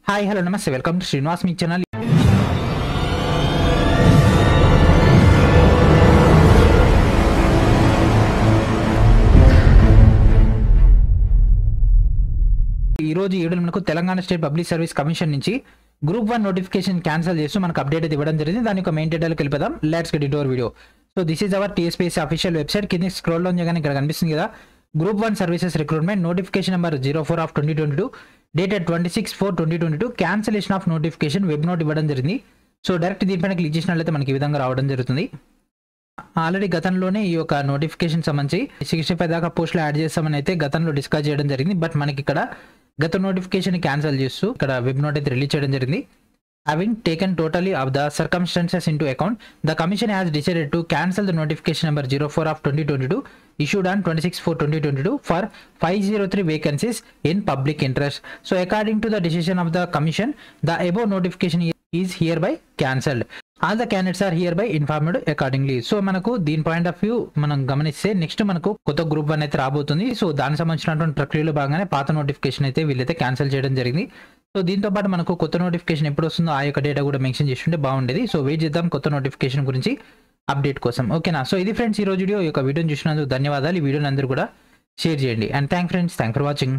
Hi hello నమస్తే welcome to Srinivas me channel. ఈరోజు ఈవిడ మనకు Telangana state public service commission నుంచి గ్రూప్ 1 నోటిఫికేషన్ క్యాన్సిల్ చేస్తూ మనకు అప్డేట్ అయితే ఇవ్వడం జరిగింది. దాని యొక్క మెయిన్ డీటెయిల్కి వెళ్ళిపోదాం. Let's get into hour video. So this is our TSPSC official website. కింద స్క్రోల్ డౌన్ చేయగానే ఇక్కడ కనిపిస్తుంది కదా, group 1 services recruitment notification number 04/2022 dated 26/4/2022 cancellation of notification web note ఇవ్వడం జరిగింది. సో డైరెక్ట్ దీనిపైన క్లిక్ చేసినట్లయితే మనకి ఈ విధంగా రావడం జరుగుతుంది. ఆల్రెడీ గతంలోనే ఈ యొక్క నోటిఫికేషన్ సంబంధించి 65 దాకా పోస్టులు యాడ్ చేస్తామని అయితే గతంలో డిస్కస్ చేయడం జరిగింది. బట్ మనకి ఇక్కడ గత నోటిఫికేషన్ క్యాన్సిల్ చేస్తూ ఇక్కడ వెబ్ నోట్ అయితే రిలీజ్ చేయడం జరిగింది. Having taken totally of the circumstances into account, the Commission has decided to cancel the notification number 04/2022 issued on 26/4/2022 for 503 vacancies in public interest. So according to the decision of the Commission, the above notification is hereby cancelled. All the candidates are hereby informed accordingly. So మనకు దీని point of view మనం గమనిస్తే next మనకు కొత్త group 1 అయితే రాబోతుంది. So దానికి సంబంధించినటువంటి ప్రక్రియలో భాగంగానే పాత నోటిఫికేషన్ అయితే వీళ్ళైతే క్యాన్సిల్ చేయడం జరిగింది. సో దీంతో పాటు మనకు కొత్త నోటిఫికేషన్ ఎప్పుడు వస్తుందో ఆ యొక్క డేటా కూడా మెన్షన్ చేస్తుంటే బాగుండేది. సో వెయిట్ చేద్దాం కొత్త నోటిఫికేషన్ గురించి అప్డేట్ కోసం. ఓకేనా. సో ఇది ఫ్రెండ్స్ ఈ రోజు వీడియో. ఈ యొక్క వీడియోని చూసినందుకు ధన్యవాదాలు. ఈ వీడియోని అందరూ కూడా షేర్ చేయండి. And thank for watching.